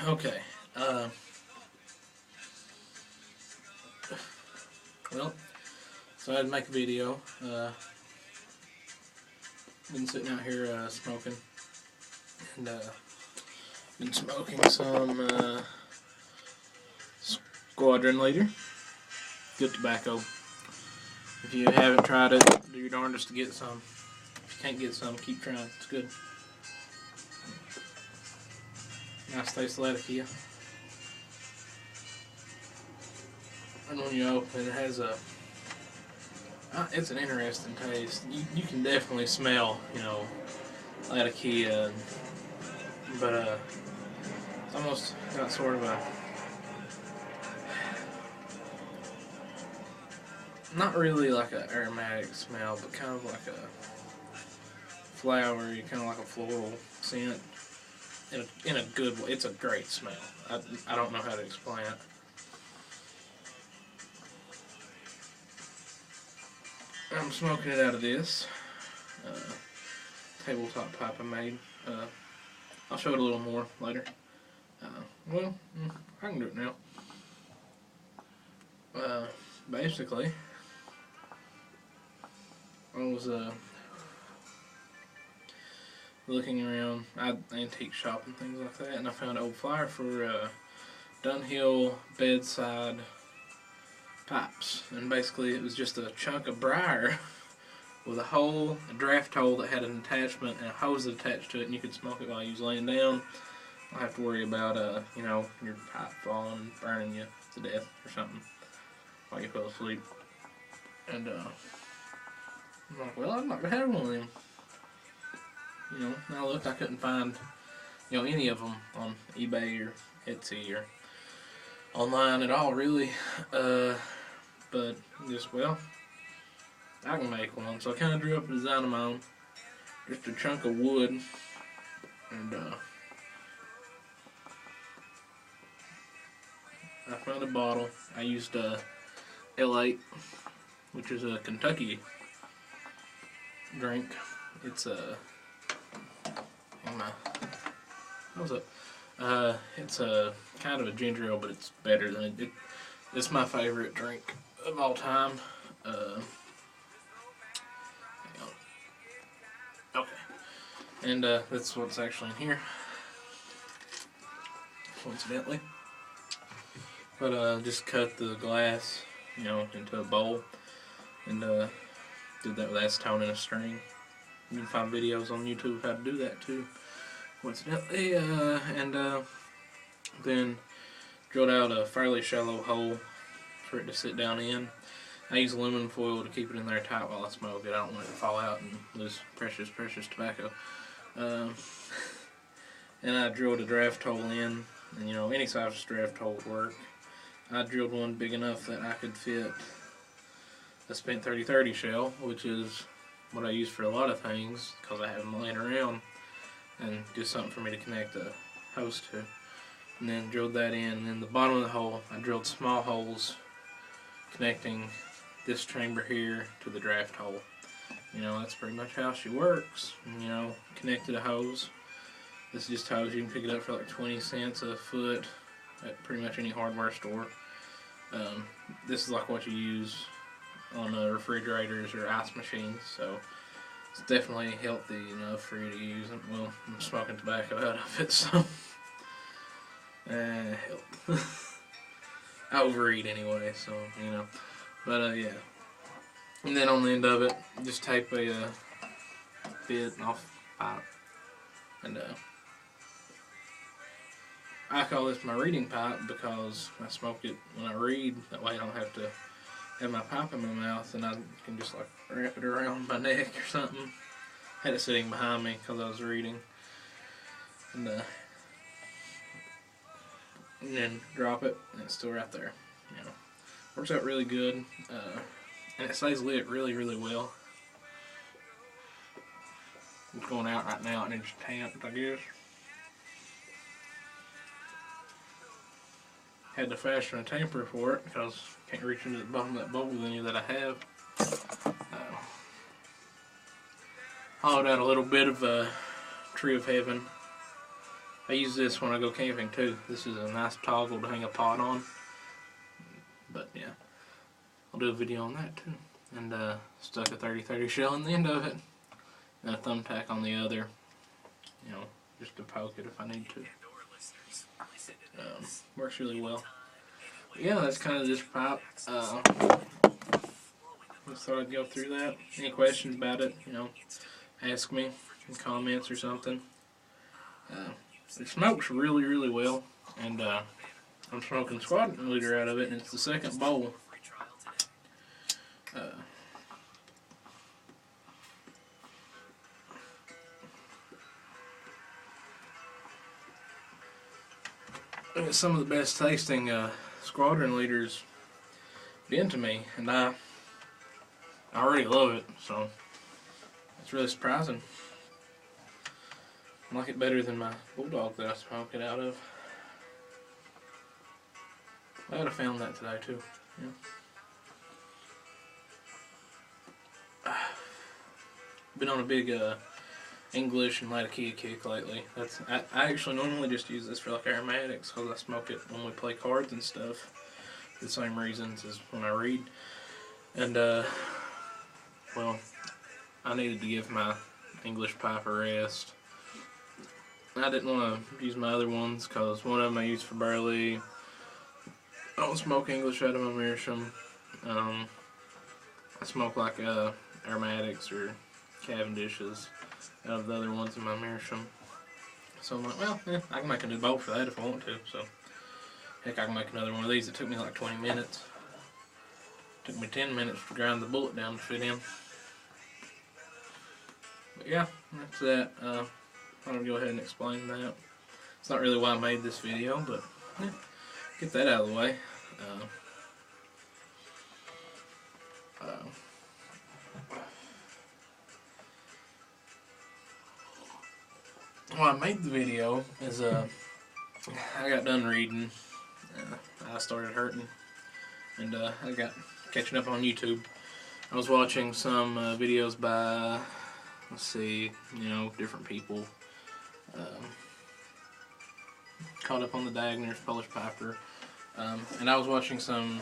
Okay. Well, so I had to make a video. Been sitting out here smoking, and been smoking some Squadron Leader. Good tobacco. If you haven't tried it, do your darndest to get some. If you can't get some, keep trying. It's good. Nice taste of Latakia. And when you open it, it has a it's an interesting taste. You can definitely smell, Latakia, but it's almost got sort of a, not really like an aromatic smell, but kind of like a flowery, kind of like a floral scent in a good way. It's a great smell. I don't know how to explain it. I'm smoking it out of this tabletop pipe I made. I'll show it a little more later. Well, I can do it now. Basically, I was looking around antique shop and things like that, and I found an old flyer for Dunhill bedside pipes, and basically it was just a chunk of briar with a draft hole that had an attachment and a hose attached to it, and you could smoke it while you was laying down. Don't have to worry about your pipe falling and burning you to death or something while you fell asleep. And I'm like, well, I've not had one of them. Now look, I couldn't find any of them on eBay or Etsy or online at all, really. But just, well, I can make one. So I kind of drew up a design of my own. Just a chunk of wood. And I found a bottle. I used L8, which is a Kentucky drink. It's it's a kind of a ginger ale, but it's better than it. It's my favorite drink of all time. Okay, and that's what's actually in here, coincidentally. But just cut the glass, into a bowl, and did that with acetone and a string. You can find videos on YouTube how to do that too, coincidentally. And then drilled out a fairly shallow hole for it to sit down in. I use aluminum foil to keep it in there tight while I smoke it. I don't want it to fall out and lose precious tobacco. And I drilled a draft hole in, and any size draft hole would work. I drilled one big enough that I could fit a spent 30-30 shell, which is what I use for a lot of things because I have them laying around, and just something for me to connect the hose to. And then drilled that in, and in the bottom of the hole I drilled small holes connecting this chamber here to the draft hole. That's pretty much how she works. Connected a hose. This is just hose. You can pick it up for like 20 cents a foot at pretty much any hardware store. This is like what you use on refrigerators or ice machines, so it's definitely healthy enough for you to use. Well, I'm smoking tobacco out of it, so health. I overeat anyway, so but yeah. And then on the end of it, just tape a bit off pipe, and I call this my reading pipe because I smoke it when I read. That way I don't have to have my pipe in my mouth, and I can just like wrap it around my neck or something. Had it sitting behind me because I was reading, and then drop it, and it's still right there. Works out really good, and it stays lit really, really well. It's going out right now, and it's tamped, I guess. Had to fashion a tamper for it because I can't reach into the bottom of that bowl with any that I have. Hollowed out a little bit of Tree of Heaven I use this when I go camping too. This is a nice toggle to hang a pot on. But yeah, I'll do a video on that too. And stuck a 30-30 shell in the end of it, and a thumbtack on the other. You know, just to poke it if I need to. Works really well. But yeah, that's kind of this pipe. Just thought I'd go through that. Any questions about it, you know, ask me in comments or something. It smokes really, really well, and I'm smoking squadron leader out of it, and it's the second bowl. It's some of the best tasting squadron leaders been to me, and I already love it, so it's really surprising. I like it better than my bulldog that I smoke it out of. I would have found that today too. Yeah. Been on a big English and Latakia kick lately. I actually normally just use this for like aromatics because I smoke it when we play cards and stuff for the same reasons as when I read. And well, I needed to give my English pipe a rest. I didn't want to use my other ones because one of them I use for barley. I don't smoke English out of my meerschaum. I smoke like aromatics or Cavendishes out of the other ones in my meerschaum. So I'm like, well, yeah, I can make a new bowl for that if I want to. So heck, I can make another one of these. It took me like 20 minutes. It took me 10 minutes to grind the bullet down to fit in. But yeah, that's that. I'm going to go ahead and explain that. It's not really why I made this video, but yeah, get that out of the way. Why I made the video is I got done reading. I started hurting, and I got catching up on YouTube. I was watching some videos by, let's see, you know, different people. Caught up on the Dagners, Polish Piper, and I was watching some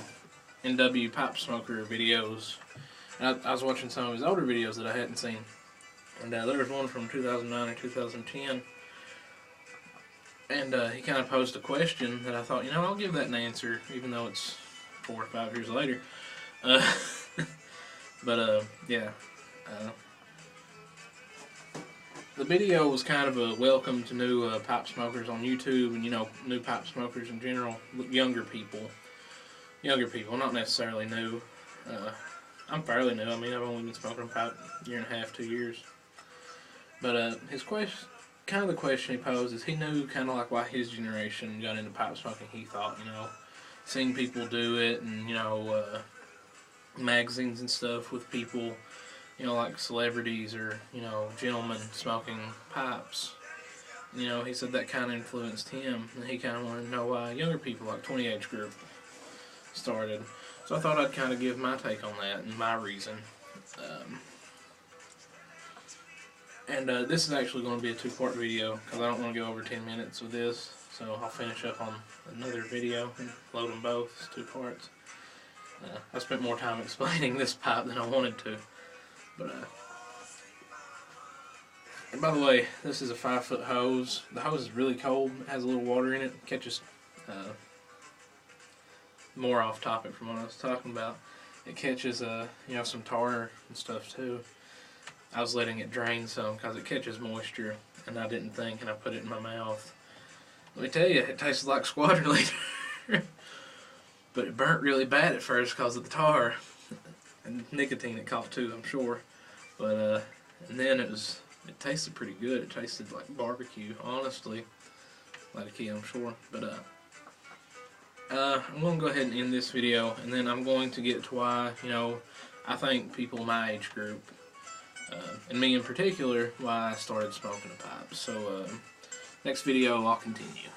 NWPipeSmoker videos. And I was watching some of his older videos that I hadn't seen, and there was one from 2009 or 2010, and he kind of posed a question that I thought, you know, I'll give that an answer, even though it's 4 or 5 years later. But yeah. The video was kind of a welcome to new pipe smokers on YouTube, and you know, new pipe smokers in general, younger people, not necessarily new. I'm fairly new. I mean, I've only been smoking about a year and a half, 2 years. But his question, kind of the question he posed is, he knew kind of like why his generation got into pipe smoking. He thought, you know, seeing people do it, and you know, magazines and stuff with people, you know, like celebrities or, you know, gentlemen smoking pipes. You know, he said that kind of influenced him, and he kind of wanted to know why younger people, like 20 age group, started. So I thought I'd kind of give my take on that and my reason. This is actually going to be a 2-part video because I don't want to go over 10 minutes with this. So I'll finish up on another video and load them both as 2 parts. I spent more time explaining this pipe than I wanted to. But and by the way, this is a 5-foot hose. The hose is really cold. It has a little water in it. It catches more off topic from what I was talking about. It catches you know, some tar and stuff too. I was letting it drain some because it catches moisture, and I didn't think, and I put it in my mouth. Let me tell you, it tasted like squadron leader. But it burnt really bad at first because of the tar and nicotine it caught too, I'm sure. But and then it tasted pretty good. It tasted like barbecue, honestly. Like a key, I'm sure. But I'm going to go ahead and end this video, and then I'm going to get to why, you know, I think people my age group, and me in particular, why I started smoking a pipe. So next video I'll continue.